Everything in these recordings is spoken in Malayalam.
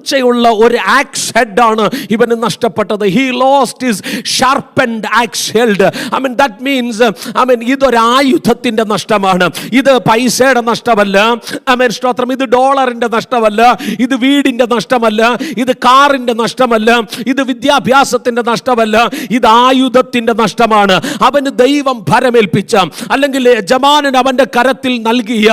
മൂർച്ചയുള്ള ഒരു ആക്സ് ഹെഡാണ് ഇവന് നഷ്ടപ്പെട്ടത്. He lost his sharpened axe head. I mean that means ഇതൊരു ആയുധത്തിന്റെ നഷ്ടമാണ്. ഇത് പൈസയുടെ നഷ്ടമല്ല. ആമേൻ സ്തോത്രം. ഇത് ഡോളറിന്റെ നഷ്ടമല്ല, ഇത് വീടിന്റെ നഷ്ടമല്ല, ഇത് കാറിന്റെ നഷ്ടമല്ല, ഇത് വിദ്യാഭ്യാസത്തിന്റെ നഷ്ടമല്ല, ഇത് ആയുധത്തിന്റെ നഷ്ടമാണ്. അവന് ദൈവം ഭരമേൽപ്പിച്ച, അല്ലെങ്കിൽ യജമാനൻ അവന്റെ കരത്തിൽ നൽകിയ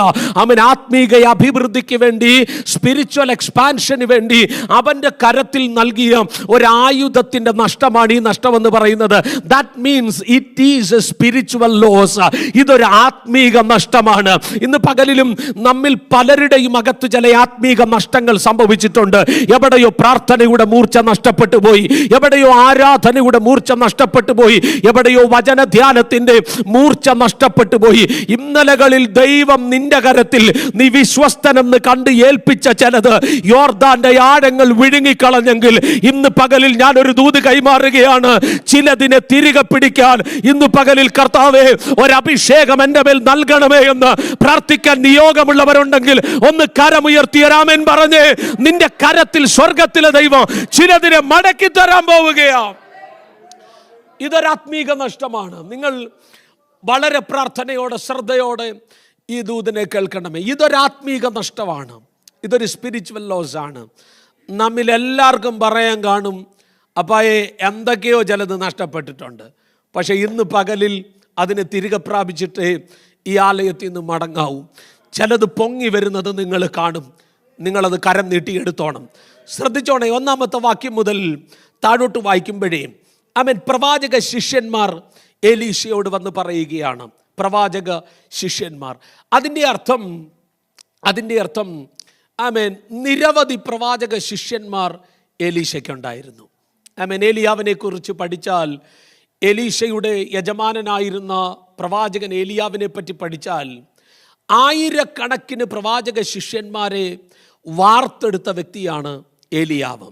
ആത്മീക അഭിവൃദ്ധിക്ക് വേണ്ടി, സ്പിരിച്വൽ എക്സ്പാൻഷന് വേണ്ടി അവന്റെ കരത്തിൽ നൽകിയ ഒരു ആയുധത്തിന്റെ നഷ്ടമാണ് ഈ നഷ്ടമെന്ന് പറയുന്നത്. That means it is a spiritual loss. ഇതൊരു ആത്മീക നഷ്ടമാണ്. ഇന്ന് പകലിലും നമ്മിൽ പലരുടെയും അകത്ത് ചില ആത്മീക നഷ്ടങ്ങൾ സംഭവിച്ചിട്ടുണ്ട്. എവിടെയോ പ്രാർത്ഥനയുടെ മൂർച്ച നഷ്ടപ്പെട്ടു പോയി, എവിടെയോ ആരാധനയുടെ മൂർച്ച നഷ്ടപ്പെട്ടു പോയി, എവിടെയോ വചനധ്യാനത്തിന്റെ മൂർച്ച നഷ്ടപ്പെട്ടു പോയി. ഇന്നലകളിൽ ദൈവം നിന്റെ കരത്തിൽ നീ വിശ്വസ്തനെന്ന് കണ്ട് ഏൽപ്പിച്ച ചിലത് യോർദാന്റെ ആഴങ്ങൾ വിഴുങ്ങിക്കളഞ്ഞെങ്കിൽ ഇന്ന് പകലിൽ ഞാൻ ഒരു ദൂത് കൈമാറുകയാണ്. ചിലതിനെ തിരികെ പിടിക്കാൻ ഇന്ന് പകലിൽ കർത്താവേ ഒരഭിഷേകം എൻ്റെ മേൽ നൽകണമേ എന്ന് പ്രാർത്ഥിക്കാൻ നിയോഗമുള്ളവരുണ്ടെങ്കിൽ ഒന്ന് കരമുയർത്തി ആമേൻ പറഞ്ഞ് നിന്റെ കരത്തിൽ സ്വർഗത്തിലെ ദൈവം ചിലതിനെ മടക്കി തരാൻ പോവുകയാണ്. ഇതൊരാത്മീക നഷ്ടമാണ്. നിങ്ങൾ വളരെ പ്രാർത്ഥനയോടെ ശ്രദ്ധയോടെ ഈ ദൂതിനെ കേൾക്കണമേ. ഇതൊരാത്മീക നഷ്ടമാണ്. ഇതൊരു സ്പിരിച്വൽ ലോസ് ആണ്. നമ്മിലെല്ലാവർക്കും പറയാൻ കാണും, അപ്പായെ എന്തൊക്കെയോ ചിലത് നഷ്ടപ്പെട്ടിട്ടുണ്ട്, പക്ഷേ ഇന്ന് പകലിൽ അതിനെ തിരികെ പ്രാപിച്ചിട്ട് ഈ ആലയത്തിൽ നിന്ന് മടങ്ങാവും. ചിലത് പൊങ്ങി വരുന്നത് നിങ്ങൾ കാണും. നിങ്ങളത് കരം നീട്ടിയെടുത്തോണം. ശ്രദ്ധിച്ചോണേ. 1-ാമത്തെ വാക്യം മുതൽ താഴോട്ട് വായിക്കുമ്പോഴേ പ്രവാചക ശിഷ്യന്മാർ എലീശയോട് വന്ന് പറയുകയാണ്. പ്രവാചക ശിഷ്യന്മാർ, അതിൻ്റെ അർത്ഥം നിരവധി പ്രവാചക ശിഷ്യന്മാർ എലീശയ്ക്കുണ്ടായിരുന്നു. ഏലിയാവിനെ കുറിച്ച് പഠിച്ചാൽ, എലീശയുടെ യജമാനനായിരുന്ന പ്രവാചകൻ ഏലിയാവിനെ പറ്റി പഠിച്ചാൽ, ആയിരക്കണക്കിന് പ്രവാചക ശിഷ്യന്മാരെ വാർത്തെടുത്ത വ്യക്തിയാണ് ഏലിയാവ്.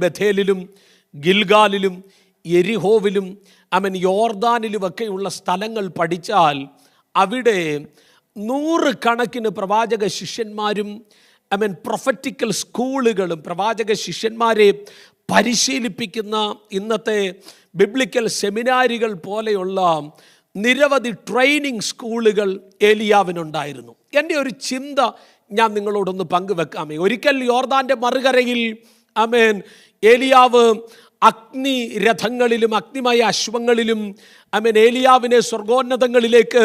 ബഥേലിലും ഗിൽഗാലിലും യെരിഹോവിലും യോർദാനിലുമൊക്കെയുള്ള സ്ഥലങ്ങൾ പഠിച്ചാൽ അവിടെ 100 കണക്കിന് പ്രവാചക ശിഷ്യന്മാരും പ്രൊഫറ്റിക്കൽ സ്കൂളുകളും പ്രവാചക ശിഷ്യന്മാരെ പരിശീലിപ്പിക്കുന്ന ഇന്നത്തെ ബിബ്ലിക്കൽ സെമിനാരികൾ പോലെയുള്ള നിരവധി ട്രെയിനിങ് സ്കൂളുകൾ ഏലിയാവിനുണ്ടായിരുന്നു. എൻ്റെ ഒരു ചിന്ത ഞാൻ നിങ്ങളോടൊന്ന് പങ്കുവെക്കാമേ. ഒരിക്കൽ യോർദാൻ്റെ മറുകരയിൽ ഏലിയാവ് അഗ്നി രഥങ്ങളിലും അഗ്നിമയ അശ്വങ്ങളിലും ഏലിയാവിനെ സ്വർഗോന്നതങ്ങളിലേക്ക്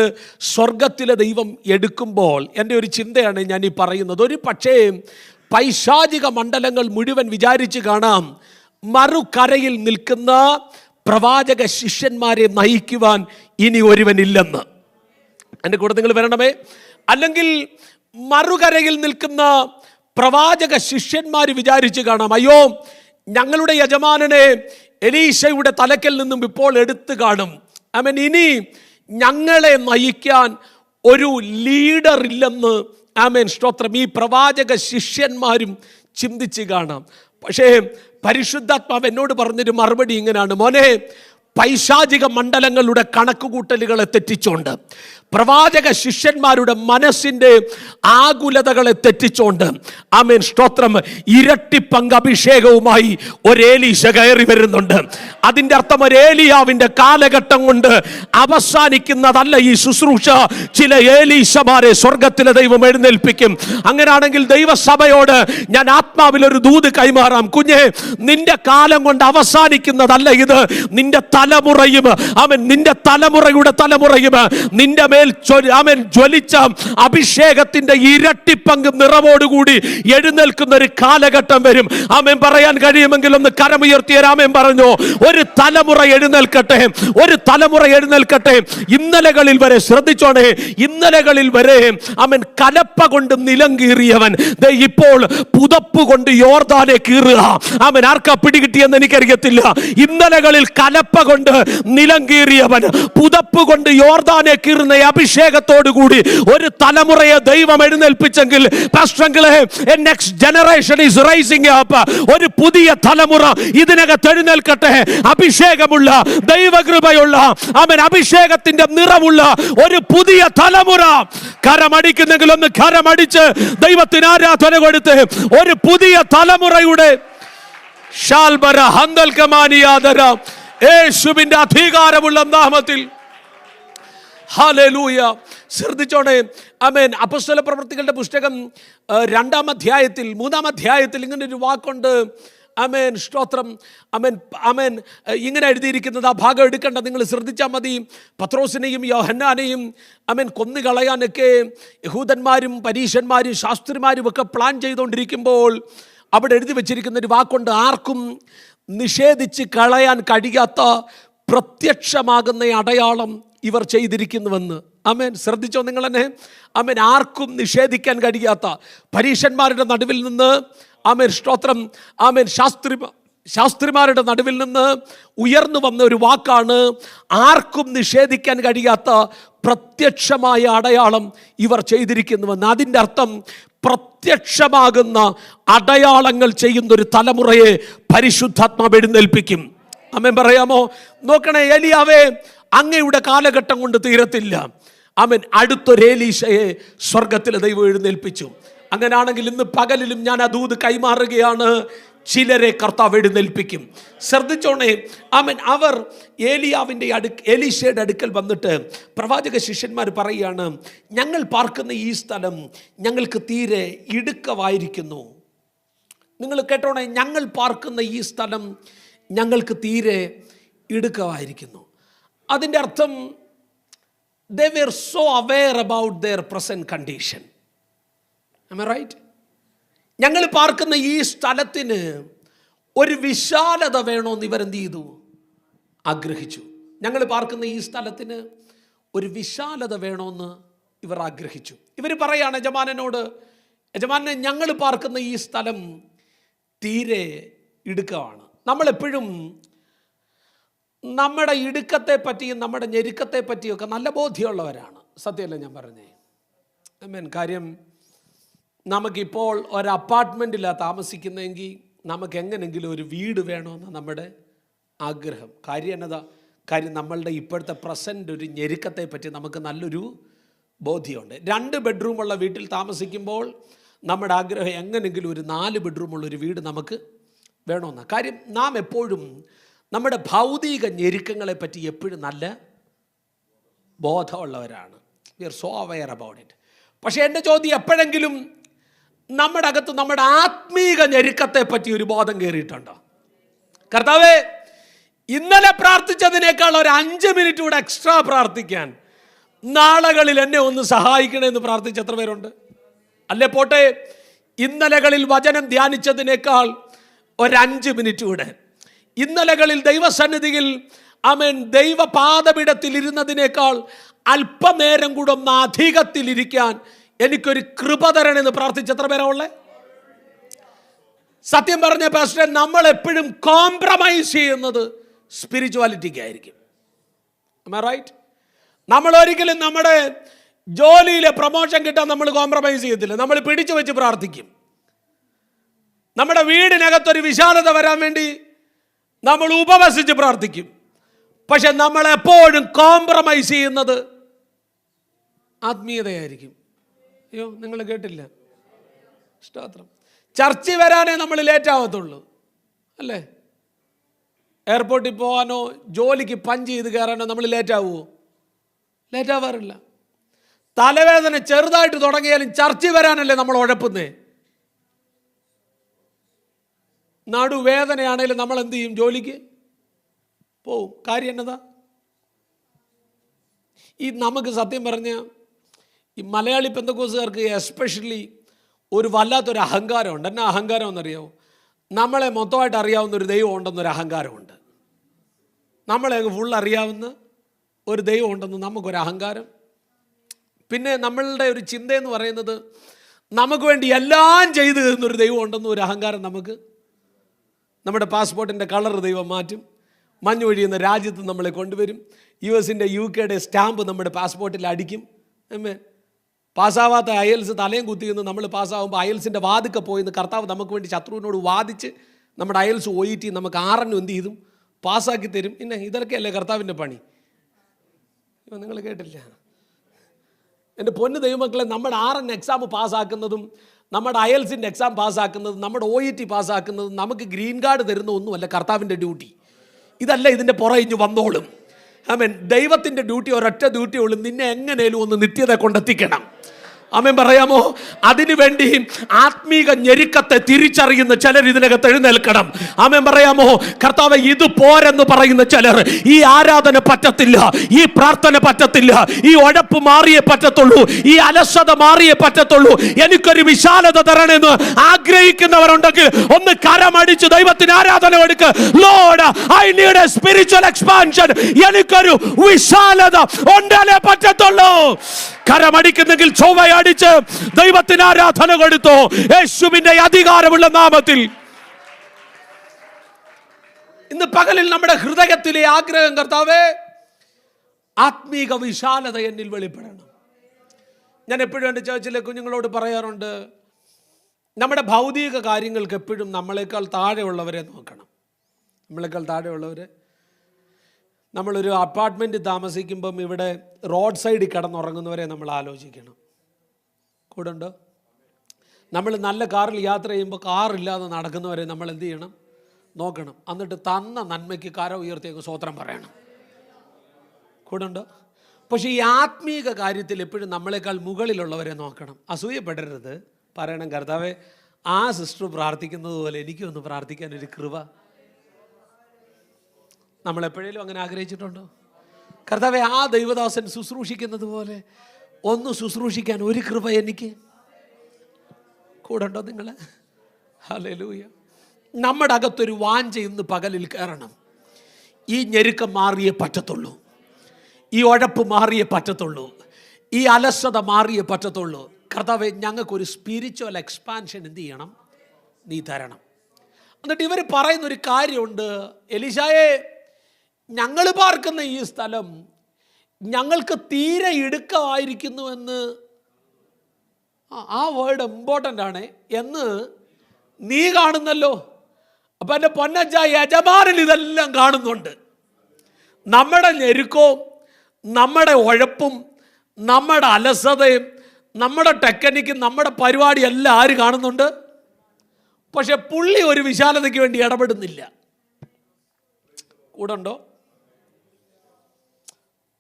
സ്വർഗത്തിലെ ദൈവം എടുക്കുമ്പോൾ എൻ്റെ ഒരു ചിന്തയാണ് ഞാൻ ഈ പറയുന്നത്. ഒരു പക്ഷേ പൈശാചിക മണ്ഡലങ്ങൾ മുഴുവൻ വിചാരിച്ച് കാണാം, മറുകരയിൽ നിൽക്കുന്ന പ്രവാചക ശിഷ്യന്മാരെ നയിക്കുവാൻ ഇനി ഒരുവനില്ലെന്ന്. എൻ്റെ കൂടെ നിങ്ങൾ വരണമേ. അല്ലെങ്കിൽ മറുകരയിൽ നിൽക്കുന്ന പ്രവാചക ശിഷ്യന്മാർ വിചാരിച്ച് കാണാം, അയ്യോ ഞങ്ങളുടെ യജമാനനെ എലീശയുടെ തലക്കൽ നിന്നും ഇപ്പോൾ എടുത്തു കാണും. ഇനി ഞങ്ങളെ നയിക്കാൻ ഒരു ലീഡർ ഇല്ലെന്ന് സ്തോത്രം ഈ പ്രവാചക ശിഷ്യന്മാരും ചിന്തിച്ച് കാണാം. പക്ഷേ പരിശുദ്ധാത്മാവ് എന്നോട് പറഞ്ഞൊരു മറുപടി ഇങ്ങനെയാണ്, മോനെ, പൈശാചിക മണ്ഡലങ്ങളുടെ കണക്കുകൂട്ടലുകളെ തെറ്റിച്ചോണ്ട്, പ്രവാചക ശിഷ്യന്മാരുടെ മനസ്സിൻ്റെ ആകുലതകളെ തെറ്റിച്ചോണ്ട് സ്തോത്രം ഇരട്ടി പങ്ക് അഭിഷേകവുമായി ഒരേലീശ കയറി വരുന്നുണ്ട്. അതിൻ്റെ അർത്ഥം ഒരേലിയാവിൻ്റെ കാലഘട്ടം കൊണ്ട് അവസാനിക്കുന്നതല്ല ഈ ശുശ്രൂഷ. ചില ഏലീശമാരെ സ്വർഗത്തിലെ ദൈവം എഴുന്നേൽപ്പിക്കും. അങ്ങനെയാണെങ്കിൽ ദൈവസഭയോട് ഞാൻ ആത്മാവിലൊരു ദൂത് കൈമാറാം. കുഞ്ഞെ, നിന്റെ കാലം കൊണ്ട് അവസാനിക്കുന്നതല്ല ഇത്. നിന്റെ തലമുറയും നിന്റെ തലമുറയുടെ തലമുറയും നിന്റെ മേൽ ജ്വലിച്ച അഭിഷേകത്തിന്റെ ഇരട്ടി പങ്ക് നിറവോടുകൂടി എഴുന്നേൽക്കുന്ന ഒരു കാലഘട്ടം വരും. പറയാൻ കഴിയുമെങ്കിൽ ഒന്ന് കരമുയർത്തിയ രാമൻ പറഞ്ഞു, ഒരു തലമുറ എഴുന്നേൽക്കട്ടെ, ഒരു തലമുറ എഴുന്നേൽക്കട്ടെ. ഇന്നലകളിൽ വരെ ശ്രദ്ധിച്ചോണേ, ഇന്നലകളിൽ വരെ കലപ്പ കൊണ്ട് നിലം കീറിയവൻ ഇപ്പോൾ പുതപ്പ് കൊണ്ട് യോർദാനെ കീറുക. ആർക്കാ പിടികിട്ടിയെന്ന് എനിക്കറിയത്തില്ല. ഇന്നലകളിൽ കലപ്പ കൊണ്ട് നിലം കീറിയവൻ, പുതപ്പ് കൊണ്ട് യോർദാനെ കീറുന്ന അഭിഷേകത്തോടു കൂടി ഒരു തലമുറയെ ദൈവം എഴുന്നേൽപ്പിച്ചെങ്കിൽ next generation is rising up. ഒരു പുതിയ തലമുറ ഇതിനകത്ത് എഴുന്നേൽക്കട്ടെ. അഭിഷേകമുള്ള, ദൈവകൃപയുള്ള, അവൻ അഭിഷേകത്തിന്റെ നിറമുള്ള ഒരു പുതിയ തലമുറ. കരമടിക്കുന്നെങ്കിൽ ഒന്ന് കരമടിച്ച് ദൈവത്തിന് ആരാധന കൊടുത്ത് ഒരു പുതിയ തലമുറയുടെ യേശുവിന്റെ അധികാരമുള്ള നാമത്തിൽ ഹല്ലേലൂയ. ശ്രദ്ധിച്ചോണേ. ആമേൻ. അപ്പോസ്തല പ്രവൃത്തികളുടെ പുസ്തകം 2-ാം അധ്യായത്തിൽ 3-ാം അധ്യായത്തിൽ ഇങ്ങനെ ഒരു വാക്കുണ്ട്. ആമേൻ. സ്തോത്രം. ആമേൻ. ആമേൻ. ഇങ്ങനെ എഴുതിയിരിക്കുന്നത്, ആ ഭാഗം എടുക്കേണ്ട, നിങ്ങൾ ശ്രദ്ധിച്ചാൽ മതി. പത്രോസിനെയും യോഹന്നാനെയും ആമേൻ കൊന്നുകളയാനൊക്കെ യഹൂദന്മാരും പരീശന്മാരും ശാസ്ത്രിമാരും ഒക്കെ പ്ലാൻ ചെയ്തുകൊണ്ടിരിക്കുമ്പോൾ അവിടെ എഴുതി വെച്ചിരിക്കുന്ന ഒരു വാക്കുണ്ട്. ആർക്കും നിഷേധിച്ച് കളയാൻ കഴിയാത്ത പ്രത്യക്ഷമാകുന്ന അടയാളം ഇവർ ചെയ്തിരിക്കുന്നുവെന്ന്. ആമേൻ. ശ്രദ്ധിച്ചോ നിങ്ങൾ എന്നെ. ആമേൻ. ആർക്കും നിഷേധിക്കാൻ കഴിയാത്ത, പരീശന്മാരുടെ നടുവിൽ നിന്ന്, ആമേൻ സ്തോത്രം, ആമേൻ ശാസ്ത്രിമാരുടെ നടുവിൽ നിന്ന് ഉയർന്നു വന്ന ഒരു വാക്കാണ് ആർക്കും നിഷേധിക്കാൻ കഴിയാത്ത പ്രത്യക്ഷമായ അടയാളം ഇവർ ചെയ്തിരിക്കുന്നുവെന്ന്. അതിൻ്റെ അർത്ഥം പ്രത്യക്ഷമാകുന്ന അടയാളങ്ങൾ ചെയ്യുന്ന ഒരു തലമുറയെ പരിശുദ്ധാത്മാവ് എഴുന്നേൽപ്പിക്കും. ആമേൻ പറയാമോ? നോക്കണേ, ഏലിയാവേ, അങ്ങയുടെ കാലഘട്ടം കൊണ്ട് തീരത്തില്ല. ആമേൻ. അടുത്തൊരു ഏലീശയെ സ്വർഗത്തിൽ ദൈവം എഴുന്നേൽപ്പിച്ചു. അങ്ങനാണെങ്കിൽ ഇന്ന് പകലിലും ഞാൻ ആ ദൂത് കൈമാറുകയാണ്. ചിലരെ കർത്താവ് എഴുന്നേൽപ്പിക്കും. ശ്രദ്ധിച്ചോണേ. ആമേൻ. അവർ എലീശയുടെ അടുക്കൽ വന്നിട്ട് പ്രവാചക ശിഷ്യന്മാർ പറയുകയാണ്, ഞങ്ങൾ പാർക്കുന്ന ഈ സ്ഥലം ഞങ്ങൾക്ക് തീരെ ഇടുക്കമായിരിക്കുന്നു. നിങ്ങൾ കേട്ടോണേ, ഞങ്ങൾ പാർക്കുന്ന ഈ സ്ഥലം ഞങ്ങൾക്ക് തീരെ ഇടുക്കമായിരിക്കുന്നു. അതിൻ്റെ അർത്ഥം they were so aware about their present condition. Am I right? ഞങ്ങൾ പാർക്കുന്ന ഈ സ്ഥലത്തിന് ഒരു വിശാലത വേണമെന്ന് ഇവരെന്ത് ചെയ്തു? ആഗ്രഹിച്ചു. ഞങ്ങൾ പാർക്കുന്ന ഈ സ്ഥലത്തിന് ഒരു വിശാലത വേണമെന്ന് ഇവർ ആഗ്രഹിച്ചു. ഇവർ പറയാണ് യജമാനനോട്, യജമാനെ, ഞങ്ങൾ പാർക്കുന്ന ഈ സ്ഥലം തീരെ ഇടുക്കമാണ്. നമ്മളെപ്പോഴും നമ്മുടെ ഇടുക്കത്തെ പറ്റിയും നമ്മുടെ ഞെരുക്കത്തെ പറ്റിയൊക്കെ നല്ല ബോധ്യമുള്ളവരാണ്. സത്യമല്ല ഞാൻ പറഞ്ഞേ? ആമേൻ. കാര്യം നമുക്കിപ്പോൾ ഒരു അപ്പാർട്ട്മെൻറ്റിലാണ് താമസിക്കുന്നതെങ്കിൽ നമുക്ക് എങ്ങനെയെങ്കിലും ഒരു വീട് വേണമെന്ന് നമ്മുടെ ആഗ്രഹം. കാര്യം എന്നതാ? കാര്യം നമ്മളുടെ ഇപ്പോഴത്തെ പ്രസൻറ്റ് ഒരു ഞെരുക്കത്തെ പറ്റി നമുക്ക് നല്ലൊരു ബോധ്യമുണ്ട്. 2 ബെഡ്റൂമുള്ള വീട്ടിൽ താമസിക്കുമ്പോൾ നമ്മുടെ ആഗ്രഹം എങ്ങനെയെങ്കിലും ഒരു 4 ബെഡ്റൂമുള്ളൊരു വീട് നമുക്ക് വേണമെന്നാണ്. കാര്യം നാം എപ്പോഴും നമ്മുടെ ഭൗതിക ഞെരുക്കങ്ങളെ പറ്റി എപ്പോഴും നല്ല ബോധമുള്ളവരാണ്. We are so aware about it. പക്ഷേ എൻ്റെ ചോദ്യം, എപ്പോഴെങ്കിലും നമ്മുടെ അകത്ത് നമ്മുടെ ആത്മീക ഞെരുക്കത്തെ പറ്റി ഒരു ബോധം കയറിയിട്ടുണ്ടോ? കർത്താവേ, ഇന്നലെ പ്രാർത്ഥിച്ചതിനേക്കാൾ ഒരു 5 മിനിറ്റ് കൂടെ എക്സ്ട്രാ പ്രാർത്ഥിക്കാൻ നാളുകളിൽ എന്നെ ഒന്ന് സഹായിക്കണമെന്ന് പ്രാർത്ഥിച്ച എത്ര പേരുണ്ട്? അല്ലേ പോട്ടെ, ഇന്നലകളിൽ വചനം ധ്യാനിച്ചതിനേക്കാൾ ഒരു 5 മിനിറ്റ് കൂടെ, ഇന്നലകളിൽ ദൈവസന്നിധിയിൽ ആമേൻ ദൈവപാദപീഠത്തിൽ ഇരുന്നതിനേക്കാൾ അല്പനേരം കൂടെ ഒന്ന് അധികത്തിലിരിക്കാൻ എനിക്കൊരു കൃപ തരണമെന്ന് പ്രാർത്ഥിച്ച എത്ര പേരാ ഉള്ളേ? സത്യം പറഞ്ഞ പാസ്റ്റർ, നമ്മൾ എപ്പോഴും കോംപ്രമൈസ് ചെയ്യുന്നത് സ്പിരിച്വാലിറ്റിക്കായിരിക്കും. റൈറ്റ്? നമ്മൾ ഒരിക്കലും നമ്മുടെ ജോലിയിലെ പ്രൊമോഷൻ കിട്ടാൻ നമ്മൾ കോംപ്രമൈസ് ചെയ്യത്തില്ല. നമ്മൾ പിടിച്ചു വെച്ച് പ്രാർത്ഥിക്കും. നമ്മുടെ വീടിനകത്തൊരു വിശാലത വരാൻ വേണ്ടി നമ്മൾ ഉപവസിച്ച് പ്രാർത്ഥിക്കും. പക്ഷെ നമ്മൾ എപ്പോഴും കോംപ്രമൈസ് ചെയ്യുന്നത് ആത്മീയതയായിരിക്കും. അയ്യോ, നിങ്ങൾ കേട്ടില്ല? സ്തോത്രം. ചർച്ചിൽ വരാനേ നമ്മൾ ലേറ്റ് ആവത്തുള്ളൂ, അല്ലേ? എയർപോർട്ടിൽ പോകാനോ ജോലിക്ക് പഞ്ച് ചെയ്ത് കയറാനോ നമ്മൾ ലേറ്റ് ആവുമോ? ലേറ്റ് ആവാറില്ല. തലവേദന ചെറുതായിട്ട് തുടങ്ങിയാലും ചർച്ചിൽ വരാനല്ലേ നമ്മൾ ഉഴപ്പുന്നേ. നടുവേദനയാണെങ്കിലും നമ്മൾ എന്ത് ചെയ്യും? ജോലിക്ക് പോവും. കാര്യം എന്നതാ? ഈ നമുക്ക് സത്യം പറഞ്ഞ ഈ മലയാളി പെന്തക്കോസ്തുകാർക്ക് എസ്പെഷ്യലി ഒരു വല്ലാത്തൊരു അഹങ്കാരമുണ്ട്. എന്നാ അഹങ്കാരം എന്നറിയാമോ? നമ്മളെ മൊത്തമായിട്ട് അറിയാവുന്ന ഒരു ദൈവം ഉണ്ടെന്നൊരു അഹങ്കാരമുണ്ട്. നമ്മളെ ഫുൾ അറിയാവുന്ന ഒരു ദൈവം ഉണ്ടെന്ന് നമുക്കൊരു അഹങ്കാരം. പിന്നെ നമ്മളുടെ ഒരു ചിന്തയെന്ന് പറയുന്നത് നമുക്ക് വേണ്ടി എല്ലാം ചെയ്തു തരുന്നൊരു ദൈവം ഉണ്ടെന്ന് ഒരു അഹങ്കാരം നമുക്ക്. നമ്മുടെ പാസ്പോർട്ടിൻ്റെ കളർ ദൈവം മാറ്റും, മഞ്ഞൊഴിയുന്ന രാജ്യത്ത് നമ്മളെ കൊണ്ടുവരും. US-ൻ്റെ UK-യുടെ സ്റ്റാമ്പ് നമ്മുടെ പാസ്പോർട്ടിൽ അടിക്കും. പാസ്സാവാത്ത IELTS തലയും കുത്തിയെന്ന് നമ്മൾ പാസ്സാകുമ്പോൾ IELTS-ൻ്റെ വാതിക്കെ പോയെന്ന് കർത്താവ് നമുക്ക് വേണ്ടി ശത്രുവിനോട് വാദിച്ച് നമ്മുടെ IELTS OET നമുക്ക് 6 എന്ത് ചെയ്തും പാസ്സാക്കി തരും. പിന്നെ ഇതൊക്കെയല്ലേ കർത്താവിൻ്റെ പണി. നിങ്ങൾ കേട്ടില്ല? എൻ്റെ പൊന്ന് ദൈവമക്കളെ, നമ്മുടെ 6 എക്സാം പാസ്സാക്കുന്നതും നമ്മുടെ IELTS-ൻ്റെ എക്സാം പാസ്സാക്കുന്നതും നമ്മുടെ OET പാസ്സാക്കുന്നതും നമുക്ക് ഗ്രീൻ കാർഡ് തരുന്ന ഒന്നുമല്ല കർത്താവിൻ്റെ ഡ്യൂട്ടി. ഇതല്ല ഇതിൻ്റെ പുറകിഞ്ഞ് വന്നോളും. ദൈവത്തിൻ്റെ ഡ്യൂട്ടി ഒരൊറ്റ ഡ്യൂട്ടി ഉള്ളൂ, നിന്നെ എങ്ങനെയും ഒന്ന് നിത്യത കൊണ്ടെത്തിക്കണം. ആമേൻ പറയാമോ? അതിനുവേണ്ടി ആത്മീക ഞെരുക്കത്തെ തിരിച്ചറിയുന്ന ചിലർ ഇതിനകത്ത് എഴുന്നേൽക്കണം. ആമേൻ പറയാമോ? കർത്താവേ, ഇത് പോരെന്ന് പറയുന്ന ചിലർ, ഈ ആരാധന പറ്റത്തില്ല, ഈ പ്രാർത്ഥന പറ്റത്തില്ല, ഈ ഉഴപ്പ് മാറിയേ പറ്റത്തുള്ളൂ, ഈ അലസത മാറിയേ പറ്റത്തുള്ളൂ, എനിക്കൊരു വിശാലത തരണമെന്ന് ആഗ്രഹിക്കുന്നവരുണ്ടെങ്കിൽ ഒന്ന് കരമടിച്ച് ദൈവത്തിന് ആരാധന കൊടുക്ക്. Lord, I need A spiritual expansion. എനിക്കൊരു വിശാലത ഉണ്ടാലേ പറ്റത്തുള്ളൂ. കരമടിക്കുന്നെങ്കിൽ ചൊവ്വയടിച്ച് ദൈവത്തിന് ആരാധന കൊടുത്തോ, യേശുവിന്റെ അധികാരമുള്ള നാമത്തിൽ. ഇന്ന് പകലിൽ നമ്മുടെ ഹൃദയത്തിലെ ആഗ്രഹം, കർത്താവേ, ആത്മീക വിശാലത എന്നിൽ വെളിപ്പെടണം. ഞാൻ എപ്പോഴും എൻ്റെ ചേർച്ചിലെ കുഞ്ഞുങ്ങളോട് പറയാറുണ്ട്, നമ്മുടെ ഭൗതിക കാര്യങ്ങൾക്ക് എപ്പോഴും നമ്മളെക്കാൾ താഴെയുള്ളവരെ നോക്കണം. നമ്മളെക്കാൾ താഴെയുള്ളവരെ. നമ്മളൊരു അപ്പാർട്ട്മെൻറ്റ് താമസിക്കുമ്പം ഇവിടെ റോഡ് സൈഡിൽ കിടന്നുറങ്ങുന്നവരെ നമ്മൾ ആലോചിക്കണം. കൂടെ ഉണ്ടോ? നമ്മൾ നല്ല കാറിൽ യാത്ര ചെയ്യുമ്പോൾ കാറില്ലാതെ നടക്കുന്നവരെ നമ്മൾ എന്ത് ചെയ്യണം? നോക്കണം. എന്നിട്ട് തന്ന നന്മയ്ക്ക് കരം ഉയർത്തിയൊക്കെ സ്വോത്രം പറയണം. കൂടെ ഉണ്ടോ? പക്ഷേ ഈ ആത്മീക കാര്യത്തിൽ എപ്പോഴും നമ്മളെക്കാൾ മുകളിലുള്ളവരെ നോക്കണം. അസൂയപ്പെടരുത്. പറയണം, കർത്താവേ, ആ സിസ്റ്റർ പ്രാർത്ഥിക്കുന്നത് പോലെ എനിക്കൊന്ന് പ്രാർത്ഥിക്കാനൊരു കൃപ. നമ്മളെപ്പോഴേലും അങ്ങനെ ആഗ്രഹിച്ചിട്ടുണ്ടോ? കർത്താവേ, ആ ദൈവദാസൻ ശുശ്രൂഷിക്കുന്നത് പോലെ ഒന്ന് ശുശ്രൂഷിക്കാൻ ഒരു കൃപ എനിക്ക്. കൂടെ ഉണ്ടോ നിങ്ങൾ? ഹല്ലേലൂയ. നമ്മുടെ അകത്തൊരു വാഞ്ച ഇന്ന് പകലിൽ കയറണം. ഈ ഞെരുക്കം മാറിയേ പറ്റത്തുള്ളൂ, ഈ ഉഴപ്പ് മാറിയേ പറ്റത്തുള്ളൂ, ഈ അലസത മാറിയേ പറ്റത്തുള്ളൂ. കർത്താവേ, ഞങ്ങൾക്കൊരു സ്പിരിച്വൽ എക്സ്പാൻഷൻ എന്ത് ചെയ്യണം? നീ തരണം. എന്നിട്ട് ഇവർ പറയുന്നൊരു കാര്യമുണ്ട്, എലീശായെ, ഞങ്ങൾ പാർക്കുന്ന ഈ സ്ഥലം ഞങ്ങൾക്ക് തീരെ ഇടുക്കമായിരിക്കുന്നുവെന്ന്, ആ വേർഡ് ഇമ്പോർട്ടൻ്റ് ആണ്, എന്ന് നീ കാണുന്നല്ലോ. അപ്പം എൻ്റെ പൊന്നച്ച, യജമാനൻ ഇതെല്ലാം കാണുന്നുണ്ട്. നമ്മുടെ ഞെരുക്കവും നമ്മുടെ ഉഴപ്പും നമ്മുടെ അലസതയും നമ്മുടെ ടെക്നിക്കും നമ്മുടെ പരിപാടി എല്ലാം ആര് കാണുന്നുണ്ട്? പക്ഷെ പുള്ളി ഒരു വിശാലതയ്ക്ക് വേണ്ടി ഇടപെടുന്നില്ല. കൂടെ ഉണ്ടോ?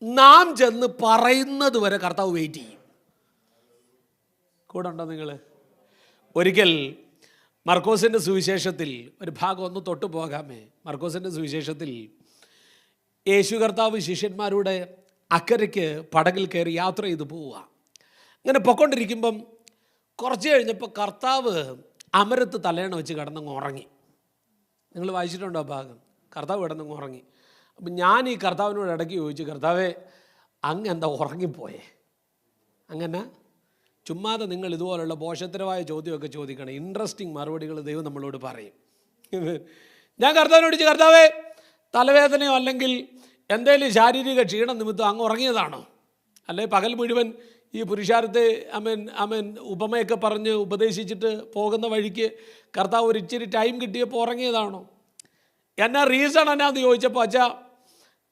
നാം ചെന്ന് പറയുന്നത് വരെ കർത്താവ് വെയിറ്റ് ചെയ്യും. കൂടെ ഉണ്ടോ നിങ്ങൾ? ഒരിക്കൽ മർക്കോസിൻ്റെ സുവിശേഷത്തിൽ ഒരു ഭാഗം ഒന്ന് തൊട്ടു പോകാമേ. മർക്കോസിൻ്റെ സുവിശേഷത്തിൽ യേശു കർത്താവ് ശിഷ്യന്മാരുടെ അക്കരയ്ക്ക് പടകിൽ കയറി യാത്ര ചെയ്ത് പോവുക. അങ്ങനെ പൊയ്ക്കൊണ്ടിരിക്കുമ്പം കുറച്ച് കഴിഞ്ഞപ്പോൾ കർത്താവ് അമരത്ത് തലയണ വെച്ച് കിടന്നങ്ങ് ഉറങ്ങി. നിങ്ങൾ വായിച്ചിട്ടുണ്ടോ ആ ഭാഗം? കർത്താവ് കിടന്നങ്ങ് ഉറങ്ങി. അപ്പം ഞാൻ ഈ കർത്താവിനോട് ഇടയ്ക്ക് ചോദിച്ചു, കർത്താവേ, അങ്ങ് എന്താ ഉറങ്ങിപ്പോയേ? അങ്ങനെ ചുമ്മാതെ നിങ്ങൾ ഇതുപോലുള്ള പോഷത്തരമായ ചോദ്യമൊക്കെ ചോദിക്കണം. ഇൻട്രസ്റ്റിംഗ് മറുപടികൾ ദൈവം നമ്മളോട് പറയും. ഞാൻ കർത്താവിനോട് ചോദിച്ചു, കർത്താവേ, തലവേദനയോ അല്ലെങ്കിൽ എന്തെങ്കിലും ശാരീരിക ക്ഷീണം നിമിത്തം അങ്ങ് ഉറങ്ങിയതാണോ? അല്ലെ പകൽ മുഴുവൻ ഈ പുരുഷാരത്തെ ഉപമയൊക്കെ പറഞ്ഞ് ഉപദേശിച്ചിട്ട് പോകുന്ന വഴിക്ക് കർത്താവ് ഒരു ഇച്ചിരി ടൈം കിട്ടിയപ്പോൾ ഉറങ്ങിയതാണോ? എന്നാ റീസൺ എന്നാന്ന് ചോദിച്ചപ്പോൾ അച്ഛാ,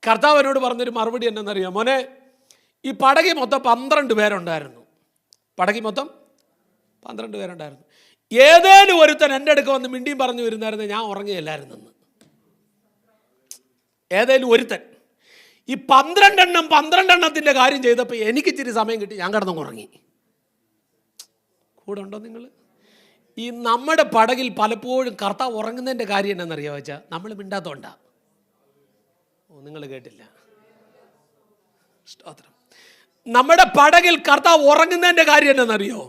കർത്താവ് എന്നോട് പറഞ്ഞൊരു മറുപടി എന്നാന്നറിയാം, മോനെ, ഈ പടകി മൊത്തം 12 പേരുണ്ടായിരുന്നു. പടകി മൊത്തം 12 പേരുണ്ടായിരുന്നു. ഏതേലും ഒരുത്തൻ എൻ്റെ അടുക്ക വന്ന് മിണ്ടിയും പറഞ്ഞു വരുന്നായിരുന്നു, ഞാൻ ഉറങ്ങിയല്ലായിരുന്നെന്ന്. ഏതേലും ഒരുത്തൻ. ഈ 12 എണ്ണത്തിൻ്റെ കാര്യം ചെയ്തപ്പോൾ എനിക്ക് ഇച്ചിരി സമയം കിട്ടി, ഞാൻ കിടന്നു ഉറങ്ങി. കൂടെ ഉണ്ടോ നിങ്ങൾ? ഈ നമ്മുടെ പടകിൽ പലപ്പോഴും കർത്താവ് ഉറങ്ങുന്നതിൻ്റെ കാര്യം എന്നാണെന്നറിയാമോ വെച്ചാൽ നമ്മൾ മിണ്ടാത്തോണ്ടാ. നിങ്ങൾ കേട്ടില്ല? സ്തോത്രം. നമ്മുടെ പടകിൽ കർത്താവ് ഉറങ്ങുന്നതിൻ്റെ കാര്യം എന്നാണെന്നറിയോ?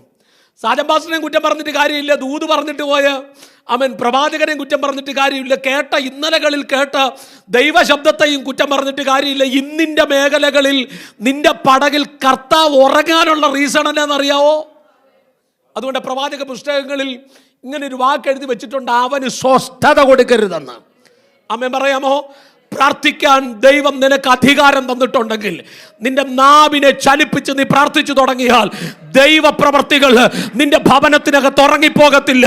സാജൻ പാസ്റ്ററിനെയും കുറ്റം പറഞ്ഞിട്ട് കാര്യമില്ല, ദൂത് പറഞ്ഞിട്ട് പോയ പ്രവാചകനെയും കുറ്റം പറഞ്ഞിട്ട് കാര്യമില്ല, കേട്ട ഇന്നലകളിൽ കേട്ട ദൈവശബ്ദത്തെയും കുറ്റം പറഞ്ഞിട്ട് കാര്യമില്ല. ഇന്നിൻ്റെ മേഖലകളിൽ നിന്റെ പടകിൽ കർത്താവ് ഉറങ്ങാനുള്ള റീസൺ എന്നാണെന്നറിയാവോ? അതുകൊണ്ട് പ്രവാചക പുസ്തകങ്ങളിൽ ഇങ്ങനെ ഒരു വാക്ക് എഴുതി വെച്ചിട്ടുണ്ട്, അവന് സ്വസ്ഥത കൊടുക്കരുതെന്ന്. ആമേൻ പറയാമോ? പ്രാർത്ഥിക്കാൻ ദൈവം നിനക്ക് അധികാരം തന്നിട്ടുണ്ടെങ്കിൽ, നിന്റെ നാവിനെ ചലിപ്പിച്ച് നീ പ്രാർത്ഥിച്ചു തുടങ്ങിയാൽ ദൈവപ്രവർത്തികൾ നിന്റെ ഭവനത്തിനകത്ത് ഉറങ്ങിപ്പോകത്തില്ല.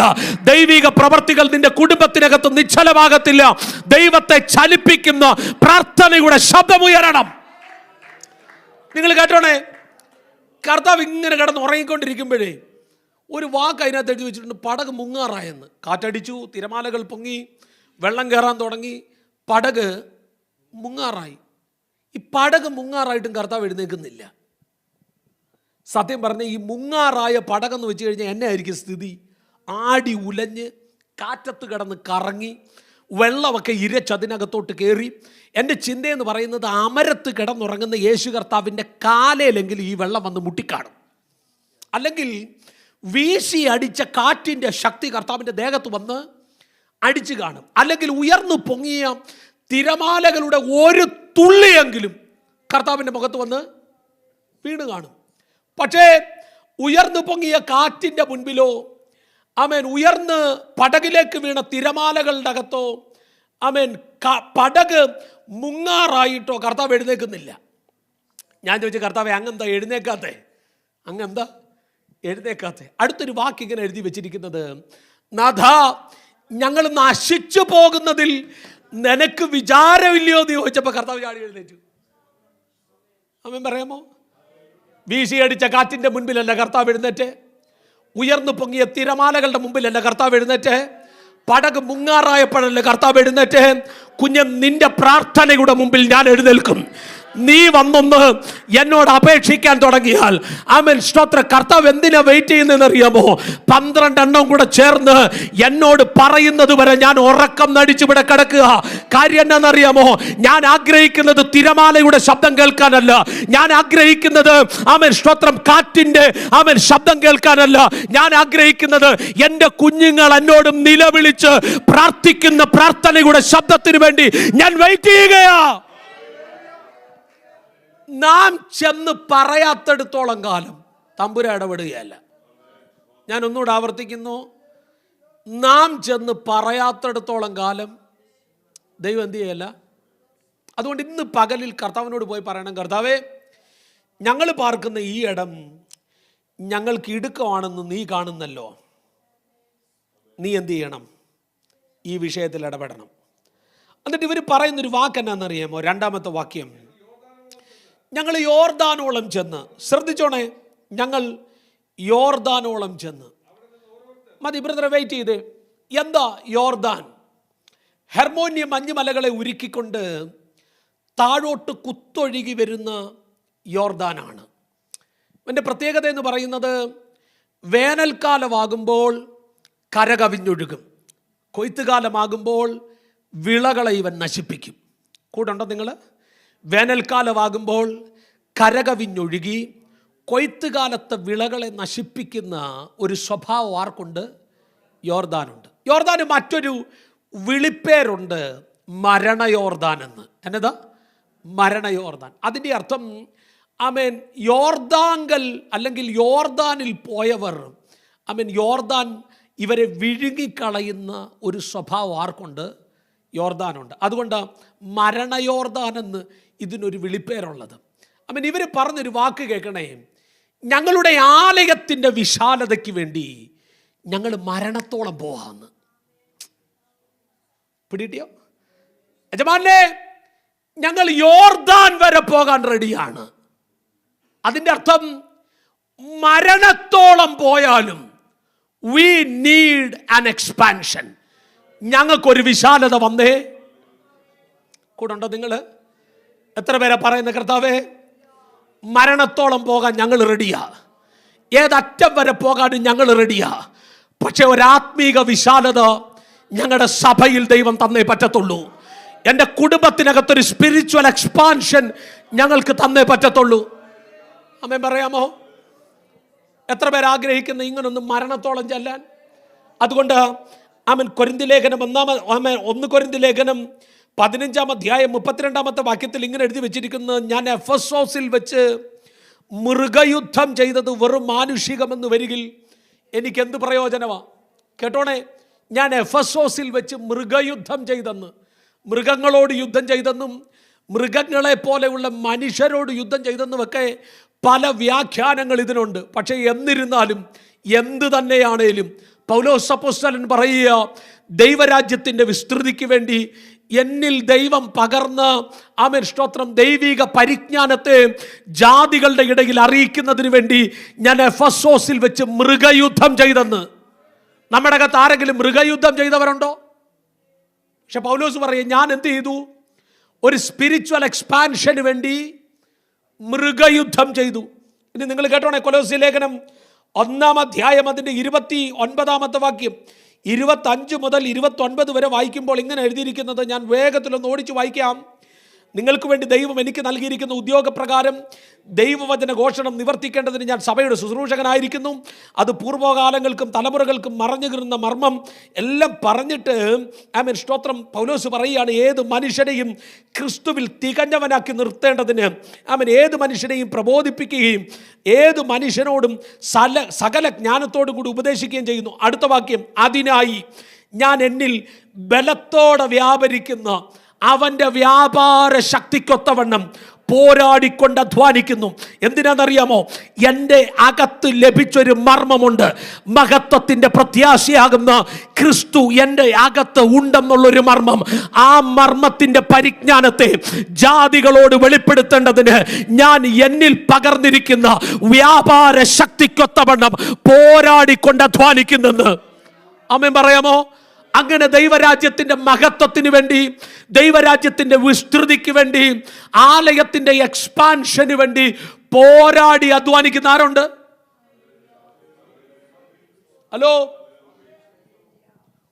ദൈവിക പ്രവർത്തികൾ നിന്റെ കുടുംബത്തിനകത്ത് നിശ്ചലമാകത്തില്ല. ദൈവത്തെ ചലിപ്പിക്കുന്ന പ്രാർത്ഥനയുടെ ശബ്ദമുയരണം. നിങ്ങൾ കേട്ടോണേ, കർത്താവ് ഇങ്ങനെ കിടന്ന് ഉറങ്ങിക്കൊണ്ടിരിക്കുമ്പോഴേ ഒരു വാക്ക് അതിനകത്ത് എഴുതി വെച്ചിട്ടുണ്ട്, പടക് മുങ്ങാറായെന്ന്. കാറ്റടിച്ചു, തിരമാലകൾ പൊങ്ങി, വെള്ളം കയറാൻ തുടങ്ങി, പടക് മുങ്ങാറായി. ഈ പടക് മുങ്ങാറായിട്ടും കർത്താവ് എഴുന്നേൽക്കുന്നില്ല. സത്യം പറഞ്ഞ ഈ മുങ്ങാറായ പടകെന്ന് വെച്ച് കഴിഞ്ഞാൽ എന്നെ ആയിരിക്കും സ്ഥിതി? ആടി ഉലഞ്ഞ് കാറ്റത്ത് കിടന്ന് കറങ്ങി വെള്ളമൊക്കെ ഇരച്ചതിനകത്തോട്ട് കയറി. എൻ്റെ ചിന്തയെന്ന് പറയുന്നത്, അമരത്ത് കിടന്നുറങ്ങുന്ന യേശു കർത്താവിൻ്റെ കാലയിലെങ്കിലും ഈ വെള്ളം വന്ന് മുട്ടിക്കാണും. അല്ലെങ്കിൽ വീശി അടിച്ച കാറ്റിൻ്റെ ശക്തി കർത്താവിൻ്റെ ദേഹത്ത് വന്ന് അടിച്ചു കാണും. അല്ലെങ്കിൽ ഉയർന്നു പൊങ്ങിയ തിരമാലകളുടെ ഒരു തുള്ളിയെങ്കിലും കർത്താവിൻ്റെ മുഖത്ത് വന്ന് വീണ് കാണും. പക്ഷേ ഉയർന്നു പൊങ്ങിയ കാറ്റിൻ്റെ മുൻപിലോ, ആമേൻ, ഉയർന്ന് പടകിലേക്ക് വീണ തിരമാലകളുടെ അകത്തോ, ആമേൻ, പടക് മുങ്ങാറായിട്ടോ കർത്താവ് എഴുന്നേൽക്കുന്നില്ല. ഞാൻ ചോദിച്ചു, കർത്താവെ അങ്ങെന്താ എഴുന്നേക്കാത്തേ? അങ്ങെന്താ എഴുന്നേക്കാത്തേ? അടുത്തൊരു വാക്ക് ഇങ്ങനെ എഴുതി വെച്ചിരിക്കുന്നത്, നാഥ, ഞങ്ങൾ നശിച്ചു പോകുന്നതിൽ നിനക്ക് വിചാരമില്ലയോ എന്ന് ചോദിച്ചപ്പോൾ കർത്താവ് ചാടി എഴുന്നേറ്റു. ആമേൻ പറയാമോ? വീശിയടിച്ച കാറ്റിൻ്റെ മുൻപിലല്ല കർത്താവ് എഴുന്നേറ്റ്, ഉയർന്നു പൊങ്ങിയ തിരമാലകളുടെ മുമ്പിലല്ല കർത്താവ് എഴുന്നേറ്റ്, പടക് മുങ്ങാറായപ്പോഴല്ലേ കർത്താവ് എഴുന്നേറ്റ്. കുഞ്ഞ്, നിന്റെ പ്രാർത്ഥനയുടെ മുമ്പിൽ ഞാൻ എഴുന്നേൽക്കും. നീ വന്നൊന്ന് എന്നോട് അപേക്ഷിക്കാൻ തുടങ്ങിയാൽ, ആമേൻ, സ്തോത്ര. കർത്താവ് എന്തിനാ വെയിറ്റ് ചെയ്യുന്നതെന്ന് അറിയാമോ? 12 എണ്ണം കൂടെ ചേർന്ന് എന്നോട് പറയുന്നത് വരെ ഞാൻ ഉറക്കം നടിച്ച് ഇവിടെ കിടക്കുക. കാര്യം എന്നാണെന്നറിയാമോ? ഞാൻ ആഗ്രഹിക്കുന്നത് തിരമാലയുടെ ശബ്ദം കേൾക്കാനല്ല. ഞാൻ ആഗ്രഹിക്കുന്നത്, ആമേൻ, സ്തോത്രം, കാറ്റിൻ്റെ, ആമേൻ, ശബ്ദം കേൾക്കാനല്ല. ഞാൻ ആഗ്രഹിക്കുന്നത് എൻ്റെ കുഞ്ഞുങ്ങൾ എന്നോട് നിലവിളിച്ച് പ്രാർത്ഥിക്കുന്ന പ്രാർത്ഥനയുടെ ശബ്ദത്തിന് വേണ്ടി ഞാൻ വെയിറ്റ് ചെയ്യുകയാ. നാം ചെന്ന് പറയാത്തടത്തോളം കാലം തമ്പുരാൻ ഇടപെടുകയല്ല. ഞാൻ ഒന്നുകൂടെ ആവർത്തിക്കുന്നു, നാം ചെന്ന് പറയാത്തടത്തോളം കാലം ദൈവം എന്ത് ചെയ്യല്ല. അതുകൊണ്ട് ഇന്ന് പകലിൽ കർത്താവിനോട് പോയി പറയണം, കർത്താവേ, ഞങ്ങൾ പാർക്കുന്ന ഈ ഇടം ഞങ്ങൾക്ക് ഇടുക്കമാണെന്ന് നീ കാണുന്നല്ലോ. നീ എന്ത് ചെയ്യണം? ഈ വിഷയത്തിൽ ഇടപെടണം. എന്നിട്ട് ഇവർ പറയുന്നൊരു വാക്ക് എന്നാണെന്നറിയാമോ? 2-ാമത്തെ വാക്യം, ഞങ്ങൾ യോർദാനോളം ചെന്ന്. ശ്രദ്ധിച്ചോണേ, ഞങ്ങൾ യോർദാനോളം ചെന്ന്. മതി ബ്രദറെ, വെയിറ്റ് ചെയ്ത്. എന്താ യോർദാൻ? ഹെർമോന്യം മഞ്ഞുമലകളെ ഉരുക്കിക്കൊണ്ട് താഴോട്ട് കുത്തൊഴുകി വരുന്ന യോർദാനാണ്. എൻ്റെ പ്രത്യേകത എന്ന് പറയുന്നത്, വേനൽക്കാലമാകുമ്പോൾ കര കവിഞ്ഞൊഴുകും, കൊയ്ത്തുകാലമാകുമ്പോൾ വിളകളെ ഇവൻ നശിപ്പിക്കും. കൂടുണ്ടോ നിങ്ങൾ? വേനൽക്കാലമാകുമ്പോൾ കരകവിഞ്ഞൊഴുകി കൊയ്ത്തുകാലത്തെ വിളകളെ നശിപ്പിക്കുന്ന ഒരു സ്വഭാവം ആർക്കുണ്ട്? യോർദാനുണ്ട്. യോർദാന് മറ്റൊരു വിളിപ്പേരുണ്ട്, മരണയോർദാൻ എന്ന്. എന്നതാ? മരണയോർദാൻ. അതിൻ്റെ അർത്ഥം, ആമേൻ, യോർദാങ്കൽ അല്ലെങ്കിൽ യോർദാനിൽ പോയവർ, ആമേൻ, യോർദാൻ ഇവരെ വിഴുങ്ങിക്കളയുന്ന ഒരു സ്വഭാവം ആർക്കുണ്ട്? യോർദാനുണ്ട്. അതുകൊണ്ട് മരണയോർദാൻ എന്ന് ഇതിനൊരു വിളിപ്പേരുള്ളത്. ആമേൻ, ഇവർ പറഞ്ഞൊരു വാക്ക് കേൾക്കണേ, ഞങ്ങളുടെ ആലയത്തിൻ്റെ വിശാലതയ്ക്ക് വേണ്ടി ഞങ്ങൾ മരണത്തോളം പോകാമെന്ന്. പിടികിട്ടിയോ? യജമാനെ, ഞങ്ങൾ യോർദാൻ വരെ പോകാൻ റെഡിയാണ്. അതിൻ്റെ അർത്ഥം, മരണത്തോളം പോയാലും we need an expansion. ഞങ്ങൾക്കൊരു വിശാലത വന്നേ. കൂടുണ്ടോ നിങ്ങൾ? എത്ര പേരാ പറയുന്ന, കർത്താവേ, മരണത്തോളം പോകാൻ ഞങ്ങൾ റെഡിയാ, ഏതറ്റം വരെ പോകാനും ഞങ്ങൾ റെഡിയാ. പക്ഷെ ഒരാത്മീക വിശാലത ഞങ്ങളുടെ സഭയിൽ ദൈവം തന്നേ പറ്റത്തുള്ളൂ. എൻ്റെ കുടുംബത്തിനകത്തൊരു സ്പിരിച്വൽ എക്സ്പാൻഷൻ ഞങ്ങൾക്ക് തന്നേ പറ്റത്തുള്ളൂ. ആമേൻ പറയാമോ? എത്ര പേർ ആഗ്രഹിക്കുന്ന ഇങ്ങനൊന്നും മരണത്തോളം ചെല്ലാൻ? അതുകൊണ്ട് ആമേൻ, കൊരിന്ത്യർ ലേഖനം 1 കൊരിന്ത്യർ ലേഖനം 15-ാം അധ്യായം 32-ാമത്തെ വാക്യത്തിൽ ഇങ്ങനെ എഴുതി വെച്ചിരിക്കുന്നത്, ഞാൻ എഫെസോസിൽ വെച്ച് മൃഗയുദ്ധം ചെയ്തത് വെറും മാനുഷികമെന്ന് വരികിൽ എനിക്കെന്ത് പ്രയോജനമാണ്? കേട്ടോണേ, ഞാൻ എഫെസോസിൽ വെച്ച് മൃഗയുദ്ധം ചെയ്തെന്ന്. മൃഗങ്ങളോട് യുദ്ധം ചെയ്തെന്നും മൃഗങ്ങളെ പോലെയുള്ള മനുഷ്യരോട് യുദ്ധം ചെയ്തെന്നുമൊക്കെ പല വ്യാഖ്യാനങ്ങൾ ഇതിനുണ്ട്. പക്ഷേ എന്നിരുന്നാലും എന്ത് തന്നെയാണേലും പൗലോസ് അപ്പോസ്തലൻ പറയുക, ദൈവരാജ്യത്തിൻ്റെ വിസ്തൃതിക്ക് വേണ്ടി എന്നിൽ ദൈവം പകർന്ന ആമേൻ സ്തോത്രം ദൈവിക പരിജ്ഞാനത്തെ ജാതികളുടെ ഇടയിൽ അറിയിക്കുന്നതിന് വേണ്ടി ഞാൻ എഫെസോസിൽ വെച്ച് മൃഗയുദ്ധം ചെയ്തെന്ന്. നമ്മുടെ അകത്ത് ആരെങ്കിലും മൃഗയുദ്ധം ചെയ്തവരുണ്ടോ? പക്ഷെ പൗലോസ് പറയും, ഞാൻ എന്ത് ചെയ്തു? ഒരു സ്പിരിച്വൽ എക്സ്പാൻഷന് വേണ്ടി മൃഗയുദ്ധം ചെയ്തു. ഇനി നിങ്ങൾ കേട്ടോണേ, കൊലോസ്യ ലേഖനം 1-ാം അധ്യായം അതിൻ്റെ 29-ാമത്തെ വാക്യം 25 മുതൽ 29 വരെ വായിക്കുമ്പോൾ ഇങ്ങനെ എഴുതിയിരിക്കുന്നത്, ഞാൻ വേഗത്തിലൊന്ന് ഓടിച്ച് വായിക്കാം. നിങ്ങൾക്ക് വേണ്ടി ദൈവം എനിക്ക് നൽകിയിരിക്കുന്ന ഉദ്യോഗപ്രകാരം ദൈവവചന ഘോഷണം നിവർത്തിക്കേണ്ടതിന് ഞാൻ സഭയുടെ ശുശ്രൂഷകനായിരിക്കുന്നു. അത് പൂർവ്വകാലങ്ങൾക്കും തലമുറകൾക്കും മറഞ്ഞു കിടന്ന മർമ്മം എല്ലാം പറഞ്ഞിട്ട് ആമേൻ സ്തോത്രം പൗലോസ് പറയുകയാണ്, ഏത് മനുഷ്യനെയും ക്രിസ്തുവിൽ തികഞ്ഞവനാക്കി നിർത്തേണ്ടതിന് ആമേൻ ഏത് മനുഷ്യനെയും പ്രബോധിപ്പിക്കുകയും ഏത് മനുഷ്യനോടും സകല ജ്ഞാനത്തോടും കൂടി ഉപദേശിക്കുകയും ചെയ്യുന്നു. അടുത്ത വാക്യം, അതിനായി ഞാൻ എന്നിൽ ബലത്തോടെ വ്യാപരിക്കുന്ന അവൻ്റെ വ്യാപാര ശക്തിക്കൊത്തവണ്ണം പോരാടിക്കൊണ്ട് അധ്വാനിക്കുന്നു. എന്തിനാണെന്നറിയാമോ? എൻ്റെ അകത്ത് ലഭിച്ചൊരു മർമ്മമുണ്ട്. മഹത്വത്തിൻ്റെ പ്രത്യാശയാകുന്ന ക്രിസ്തു എൻ്റെ അകത്ത് ഉണ്ടെന്നുള്ളൊരു മർമ്മം. ആ മർമ്മത്തിൻ്റെ പരിജ്ഞാനത്തെ ജാതികളോട് വെളിപ്പെടുത്തേണ്ടതിന് ഞാൻ എന്നിൽ പകർന്നിരിക്കുന്ന വ്യാപാര ശക്തിക്കൊത്തവണ്ണം പോരാടിക്കൊണ്ട് അധ്വാനിക്കുന്നെന്ന്. ആമേൻ പറയാമോ? അങ്ങനെ ദൈവരാജ്യത്തിൻ്റെ മഹത്വത്തിന് വേണ്ടി, ദൈവരാജ്യത്തിൻ്റെ വിസ്തൃതിക്ക് വേണ്ടി, ആലയത്തിൻ്റെ എക്സ്പാൻഷന് വേണ്ടി പോരാടി അധ്വാനിക്കുന്ന ആരുണ്ട്? ഹലോ,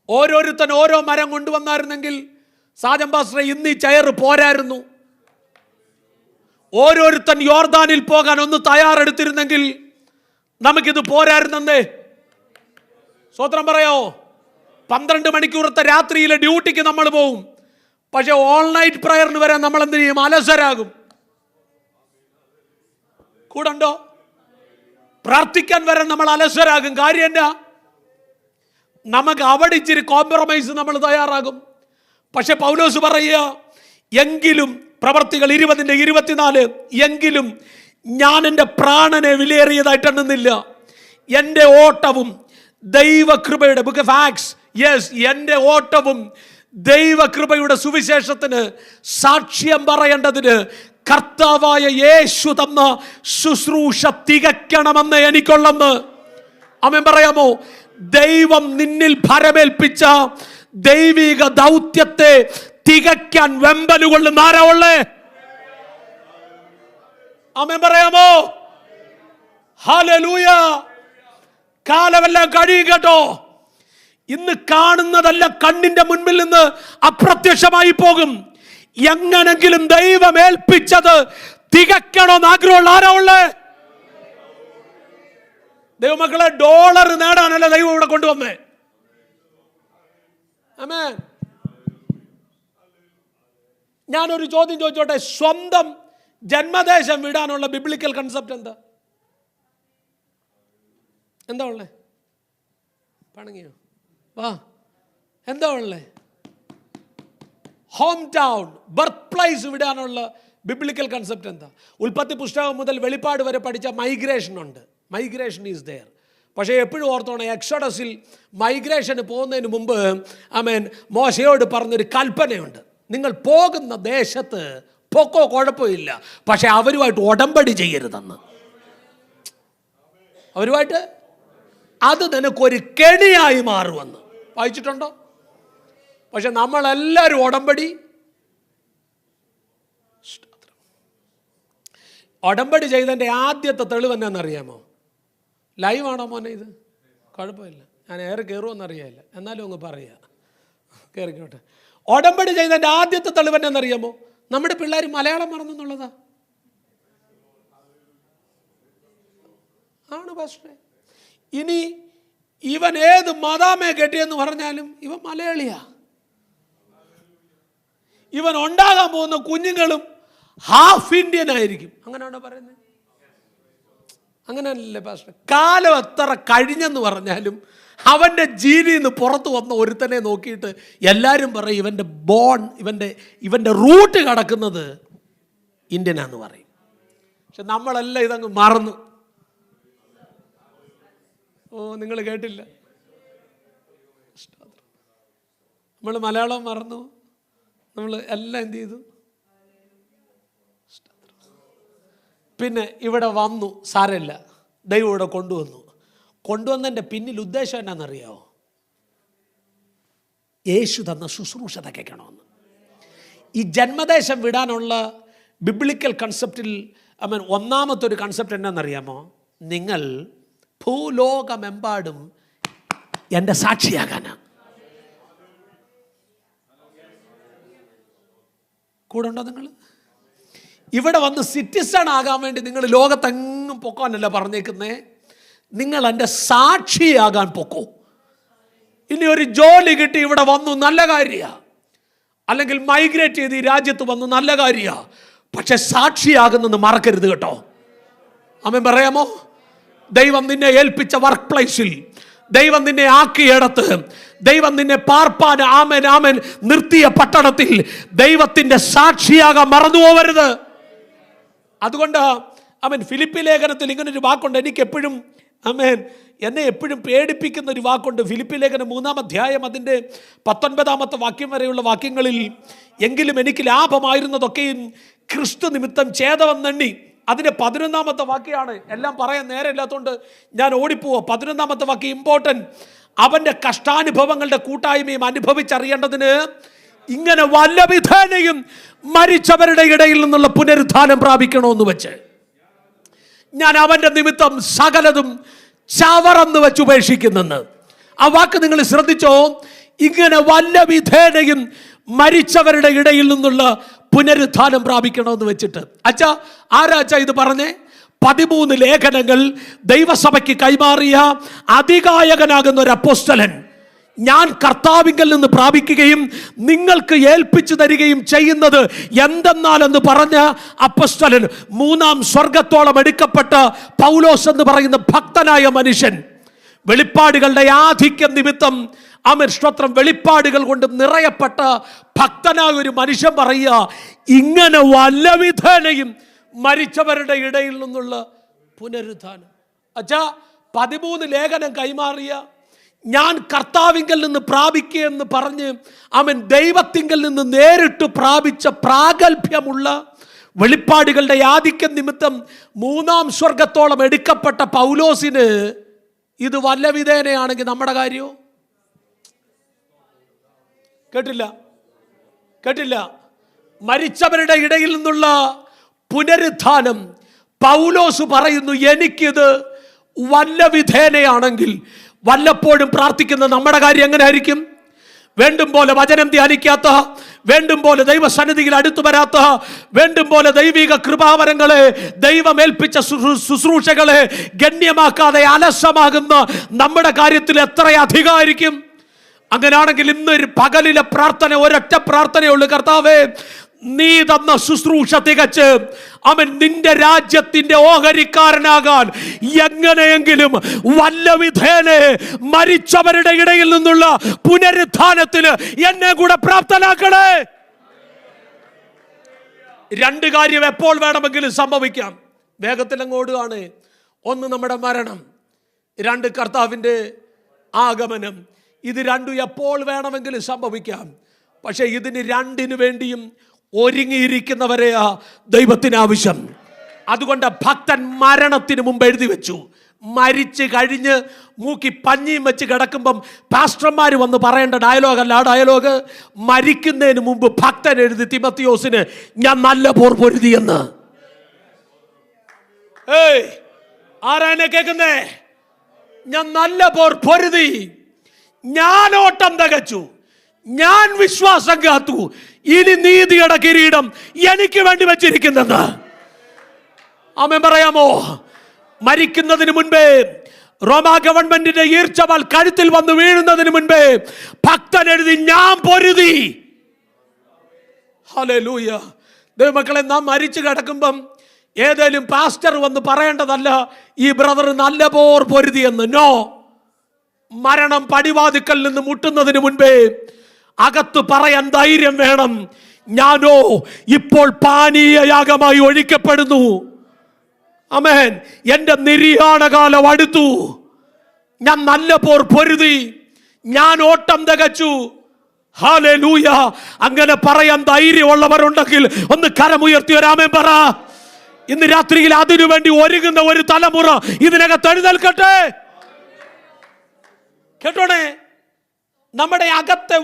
ഓരോരുത്തൻ ഓരോ മരം കൊണ്ടുവന്നായിരുന്നെങ്കിൽ സാജൻ പാസ്റ്ററെ ഇന്ന് ഈ ചെയർ പോരായിരുന്നു. ഓരോരുത്തൻ യോർദാനിൽ പോകാൻ ഒന്ന് തയ്യാറെടുത്തിരുന്നെങ്കിൽ നമുക്കിത് പോരായിരുന്നേ. സ്വത്രം പറയോ? 12 മണിക്കൂറത്തെ രാത്രിയിലെ ഡ്യൂട്ടിക്ക് നമ്മൾ പോവും. പക്ഷെ ഓൾ നൈറ്റ് പ്രയറിന് വരെ നമ്മൾ എന്ത് ചെയ്യും? അലസരാകും. കൂടണ്ടോ? പ്രാർത്ഥിക്കാൻ വരെ നമ്മൾ അലസരാകും. കാര്യം എന്നാ? നമുക്ക് അവിടെ ഇച്ചിരി കോംപ്രമൈസ് നമ്മൾ തയ്യാറാകും. പക്ഷെ പൗലോസ് പറയുക, എങ്കിലും പ്രവർത്തികൾ 20:24, എങ്കിലും ഞാൻ എൻ്റെ പ്രാണനെ വിലയേറിയതായിട്ട് എണ്ണുന്നില്ല. എൻ്റെ ഓട്ടവും ദൈവകൃപയുടെ ബുക്ക് ഓഫ് ആക്ട്സ്, യെസ്, എൻ്റെ ഓട്ടവും ദൈവകൃപയുടെ സുവിശേഷത്തിന് സാക്ഷ്യം പറയേണ്ടതിന് കർത്താവായ യേശു തന്ന ശുശ്രൂഷ തികയ്ക്കണമെന്ന് എനിക്കുള്ളെന്ന്. ആമേൻ പറയാമോ? ദൈവം നിന്നിൽ ഭരമേൽപ്പിച്ച ദൈവിക ദൗത്യത്തെ തികയ്ക്കാൻ വെമ്പലുകൊള്ളുന്ന ആരാ ഉള്ളേ? ആമേൻ പറയാമോ? ഹല്ലേലൂയ. കാലമെല്ലാം കഴിയും കേട്ടോ. ഇന്ന് കാണുന്നതല്ല കണ്ണിന്റെ മുൻപിൽ നിന്ന് അപ്രത്യക്ഷമായി പോകും. എങ്ങനെങ്കിലും ദൈവം ഏൽപ്പിച്ചത് തികയ്ക്കണമെന്ന് ആഗ്രഹമുള്ള ആരാ ഉള്ളേ? ദൈവമക്കളെ, ഡോളർ നേടാനല്ല ദൈവം ഇവിടെ കൊണ്ടുവന്നേ. ആമേൻ. ഞാനൊരു ചോദ്യം ചോദിച്ചോട്ടെ, സ്വന്തം ജന്മദേശം വിടാനുള്ള ബിബ്ലിക്കൽ കൺസെപ്റ്റ് എന്താ? എന്താ ഉള്ളേ? പണങ്ങിയോ? വാ, എന്താ ഉള്ളേ? ഹോം ടൗൺ, ബർത്ത് പ്ലേസ് വിടാനുള്ള ബിബ്ലിക്കൽ കൺസെപ്റ്റ് എന്താ? ഉൽപ്പത്തി പുസ്തകം മുതൽ വെളിപ്പാട് വരെ പഠിച്ച മൈഗ്രേഷൻ ഉണ്ട്. Migration is there. പക്ഷേ എപ്പോഴും ഓർത്തോണം, എക്സോഡസിൽ മൈഗ്രേഷന് പോകുന്നതിന് മുമ്പ് ആമേൻ മോശയോട് പറഞ്ഞൊരു കൽപ്പനയുണ്ട്. നിങ്ങൾ പോകുന്ന ദേശത്ത് പൊക്കോ, കുഴപ്പമില്ല, പക്ഷെ അവരുമായിട്ട് ഉടമ്പടി ചെയ്യരുതെന്ന്. അവരുമായിട്ട് അത് നിനക്കൊരു കെണിയായി മാറുമെന്ന് വായിച്ചിട്ടുണ്ടോ? പക്ഷെ നമ്മളെല്ലാവരും ഉടമ്പടി ചെയ്തതിൻ്റെ ആദ്യത്തെ തെളിവ് എന്നാണെന്നറിയാമോ? ലൈവാണോ മോനെ ഇത്? കുഴപ്പമില്ല, ഞാൻ ഏറെ കയറുമെന്നറിയാമില്ല, എന്നാലും അങ്ങ് പറയാ, കയറിക്കോട്ടെ. ഉടമ്പടി ചെയ്തതിൻ്റെ ആദ്യത്തെ തെളിവ് എന്നാണെന്നറിയാമോ? നമ്മുടെ പിള്ളേർ മലയാളം മറന്നെന്നുള്ളതാ. ആണ് പാസ്റ്ററെ. ഇനി ഇവൻ ഏത് മതാമേ കെട്ടിയെന്ന് പറഞ്ഞാലും ഇവൻ മലയാളിയാ. ഇവൻ ഉണ്ടാകാൻ പോകുന്ന കുഞ്ഞുങ്ങളും ഹാഫ് ഇന്ത്യൻ ആയിരിക്കും. അങ്ങനെയാണോ പറയുന്നത്? അങ്ങനെയല്ലേ പാസ്റ്റർ? കാലം എത്ര കഴിഞ്ഞെന്ന് പറഞ്ഞാലും അവൻ്റെ ജീനിൽ നിന്ന് പുറത്ത് വന്ന ഒരുത്തനെ നോക്കിയിട്ട് എല്ലാവരും പറയും ഇവൻ്റെ റൂട്ട് കിടക്കുന്നത് ഇന്ത്യനാന്ന് പറയും. പക്ഷെ നമ്മളെല്ലാം ഇതങ്ങ് മറന്നു. നിങ്ങൾ കേട്ടില്ല, നമ്മൾ മലയാളം മറന്നു, നമ്മൾ എല്ലാം എന്ത് ചെയ്തു. പിന്നെ ഇവിടെ വന്നു, സാരമില്ല, ദൈവം ഇവിടെ കൊണ്ടുവന്നതിൻ്റെ പിന്നിൽ ഉദ്ദേശം എന്നാണെന്നറിയാമോ? യേശു തന്ന ശുശ്രൂഷ തകയ്ക്കണമെന്ന്. ഈ ജന്മദേശം വിടാനുള്ള ബിബ്ലിക്കൽ കൺസെപ്റ്റിൽ ഒന്നാമത്തെ ഒരു കൺസെപ്റ്റ് എന്നാണെന്നറിയാമോ? നിങ്ങൾ ഭൂലോകമെമ്പാടും എൻ്റെ സാക്ഷിയാകാനാണ്. കൂടെ ഉണ്ടോ നിങ്ങൾ? ഇവിടെ വന്ന് സിറ്റിസൺ ആകാൻ വേണ്ടി നിങ്ങൾ ലോകത്തെങ്ങും പൊക്കാനല്ല പറഞ്ഞേക്കുന്നേ, നിങ്ങൾ എൻ്റെ സാക്ഷിയാകാൻ പൊക്കോ. ഇനി ഒരു ജോലി കിട്ടി ഇവിടെ വന്നു, നല്ല കാര്യമാണ്. അല്ലെങ്കിൽ മൈഗ്രേറ്റ് ചെയ്ത് ഈ രാജ്യത്ത് വന്നു, നല്ല കാര്യമാണ്. പക്ഷെ സാക്ഷിയാകുന്നെന്ന് മറക്കരുത് കേട്ടോ. ആമേൻ പറയാമോ? ദൈവം നിന്നെ ഏൽപ്പിച്ച വർക്ക് പ്ലേസിൽ, ദൈവം നിന്നെ ആക്കിയിടത്ത്, ദൈവം നിന്നെ പാർപ്പാൻ ആമേൻ നിർത്തിയ പട്ടണത്തിൽ ദൈവത്തിൻ്റെ സാക്ഷിയാകാൻ മറന്നു പോവരുത്. അതുകൊണ്ട് ഫിലിപ്പി ലേഖനത്തിൽ ഇങ്ങനൊരു വാക്കുണ്ട്. എനിക്ക് എപ്പോഴും എന്നെ എപ്പോഴും പേടിപ്പിക്കുന്ന ഒരു വാക്കുണ്ട്. ഫിലിപ്പി ലേഖനം 3-ാം അധ്യായം അതിൻ്റെ 19-ാമത്തെ വാക്യം വരെയുള്ള വാക്യങ്ങളിൽ, എങ്കിലും എനിക്ക് ലാഭമായിരുന്നതൊക്കെയും ക്രിസ്തു നിമിത്തം ഛേദമെന്നെണ്ണി. അതിൻ്റെ 11-ാമത്തെ വാക്യമാണ്. എല്ലാം പറയാൻ നേരമില്ലാത്തതുകൊണ്ട് ഞാൻ ഓടിപ്പോവോ. 11-ാമത്തെ വാക്യം ഇമ്പോർട്ടൻറ്റ്. അവൻ്റെ കഷ്ടാനുഭവങ്ങളുടെ കൂട്ടായ്മയും അനുഭവിച്ചറിയേണ്ടതിന് ഇങ്ങനെ വല്ല വിധേനയും മരിച്ചവരുടെ ഇടയിൽ നിന്നുള്ള പുനരുത്ഥാനം പ്രാപിക്കണമെന്ന് വെച്ച് ഞാൻ അവൻ്റെ നിമിത്തം സകലതും ചവറന്ന് വെച്ച് ഉപേക്ഷിക്കുന്നെന്ന്. ആ വാക്ക് നിങ്ങൾ ശ്രദ്ധിച്ചോ? ഇങ്ങനെ വല്ല വിധേനയും മരിച്ചവരുടെ ഇടയിൽ നിന്നുള്ള പുനരുത്ഥാനം പ്രാപിക്കണമെന്ന് വെച്ചിട്ട്. അച്ഛാ, ആരാ അച്ഛാ ഇത് പറഞ്ഞേ? 13 ലേഖനങ്ങൾ ദൈവസഭയ്ക്ക് കൈമാറിയ അതികായകനാകുന്ന ഒരു അപ്പോസ്തലൻ, ഞാൻ കർത്താവിങ്കൽ നിന്ന് പ്രാപിക്കുകയും നിങ്ങൾക്ക് ഏൽപ്പിച്ചു തരികയും ചെയ്യുന്നത് എന്തെന്നാലെന്ന് പറഞ്ഞ അപ്പോസ്തലൻ, 3-ാം സ്വർഗത്തോളം എടുക്കപ്പെട്ട പൗലോസ് എന്ന് പറയുന്ന ഭക്തനായ മനുഷ്യൻ, വെളിപ്പാടുകളുടെ ആധിക്യം നിമിത്തം സ്തോത്രം, വെളിപ്പാടുകൾ കൊണ്ട് നിറയപ്പെട്ട ഭക്തനായ ഒരു മനുഷ്യൻ പറയുക, ഇങ്ങനെ വല്ല വിധേനയും മരിച്ചവരുടെ ഇടയിൽ നിന്നുള്ള പുനരുത്ഥാനം. അച്ഛാ, 13 ലേഖനം കൈമാറിയ ഞാൻ കർത്താവിങ്കൽ നിന്ന് പ്രാപിക്കുകയെന്ന് പറഞ്ഞ് ദൈവത്തിങ്കൽ നിന്ന് നേരിട്ട് പ്രാപിച്ച പ്രാഗൽഭ്യമുള്ള വെളിപ്പാടുകളുടെ ആധിക്യം നിമിത്തം 3-ാം സ്വർഗത്തോളം എടുക്കപ്പെട്ട പൗലോസിന് ഇത് വല്ല വിധേനയാണെങ്കിൽ നമ്മുടെ കാര്യമോ? കേട്ടില്ല. മരിച്ചവരുടെ ഇടയിൽ നിന്നുള്ള പുനരുത്ഥാനം പൗലോസ് പറയുന്നു, എനിക്കിത് വല്ല വിധേനയാണെങ്കിൽ. വല്ലപ്പോഴും പ്രാർത്ഥിക്കുന്ന നമ്മുടെ കാര്യം എങ്ങനെ ആയിരിക്കും? വേണ്ടും പോലെ വചനം ധ്യാനിക്കാത്ത, വേണ്ടും പോലെ ദൈവസന്നിധിയിൽ അടുത്തു വരാത്ത, വേണ്ടും പോലെ ദൈവിക കൃപാവരങ്ങളെ, ദൈവമേൽപ്പിച്ച ശുശ്രൂഷകളെ ഗണ്യമാക്കാതെ അലസമാകുന്ന നമ്മുടെ കാര്യത്തിൽ എത്ര അധികമായിരിക്കും? അങ്ങനെയാണെങ്കിൽ ഇന്നൊരു പകലിലെ പ്രാർത്ഥന ഒരൊറ്റ പ്രാർത്ഥനയുള്ളൂ. കർത്താവേ, നീ തന്ന ശുശ്രൂഷ തികച്ച് നിന്റെ രാജ്യത്തിന്റെ ഓഹരിക്കാരനാകാൻ എങ്ങനെയെങ്കിലും വല്ല വിധേനെ മരിച്ചവരുടെ ഇടയിൽ നിന്നുള്ള പുനരുത്ഥാനത്തിന് എന്നെ കൂടെ പ്രാപ്തനാക്കണേ. 2 കാര്യം എപ്പോൾ വേണമെങ്കിലും സംഭവിക്കാം. വേഗത്തിൽ അങ്ങോടുകയാണ്. 1 നമ്മുടെ മരണം, 2 കർത്താവിൻ്റെ ആഗമനം. ഇത് 2 എപ്പോൾ വേണമെങ്കിലും സംഭവിക്കാം. പക്ഷേ ഇതിന് 2 വേണ്ടിയും ഒരുങ്ങിയിരിക്കുന്നവരെയാ ദൈവത്തിന് ആവശ്യം. അതുകൊണ്ട് ഭക്തൻ മരണത്തിന് മുമ്പ് എഴുതി വെച്ചു. മരിച്ച് കഴിഞ്ഞ് മൂക്കി പഞ്ഞിയും വെച്ച് കിടക്കുമ്പം പാസ്റ്റർമാർ വന്ന് പറയേണ്ട ഡയലോഗല്ല ആ ഡയലോഗ്. മരിക്കുന്നതിന് മുമ്പ് ഭക്തൻ എഴുതി തിമത്തിയോസിന്, ഞാൻ നല്ല പോർ പൊരുതിയെന്ന്. ആരാ എന്നെ കേൾക്കുന്നേ? ഞാൻ നല്ല പോർ പൊരുതി, ഞാൻ ഓട്ടം തികച്ചു, ഞാൻ വിശ്വാസം കാത്തു, ഇനി നീതിയുടെ കിരീടം എനിക്ക് വേണ്ടി വെച്ചിരിക്കുന്നെന്ന്. ആമേൻ പറയാമോ? മരിക്കുന്നതിന് മുൻപേ, റോമാ ഗവൺമെന്റിന്റെ ഈർച്ചവാൾ കഴുത്തിൽ വന്ന് വീഴുന്നതിന് മുൻപേ ഭക്തൻ എഴുതി, ഞാൻ പൊരുതി. ഹല്ലേലൂയ. ദൈവമക്കളെ, നാം മരിച്ചു കിടക്കുമ്പം ഏതേലും പാസ്റ്റർ വന്ന് പറയേണ്ടതല്ല ഈ ബ്രദർ നല്ല പോർ പൊരുതി എന്ന്. നോ, മരണം പടിവാതിക്കൽ നിന്ന് മുട്ടുന്നതിന് മുൻപേ അകത്ത് പറയാൻ ധൈര്യം വേണം. ഞാനോ ഇപ്പോൾ പാനീയയാഗമായി ഒഴിക്കപ്പെടുന്നു. ആമേൻ. എന്റെ നിര്യാണകാലം അടുത്തു. ഞാൻ നല്ല പോർ പൊരുതി, ഞാൻ ഓട്ടം തികച്ചു. ഹല്ലേലൂയ. അങ്ങനെ പറയാൻ ധൈര്യമുള്ളവരുണ്ടെങ്കിൽ ഒന്ന് കരമുയർത്തി ഒരു ആമേൻ പറ. ഇന്ന് രാത്രിയിൽ അതിനുവേണ്ടി ഒരുങ്ങുന്ന ഒരു തലമുറ ഇതിനകത്ത് എഴുന്നേൽക്കട്ടെ. കേട്ടോണേ, നമ്മുടെ അകത്തെ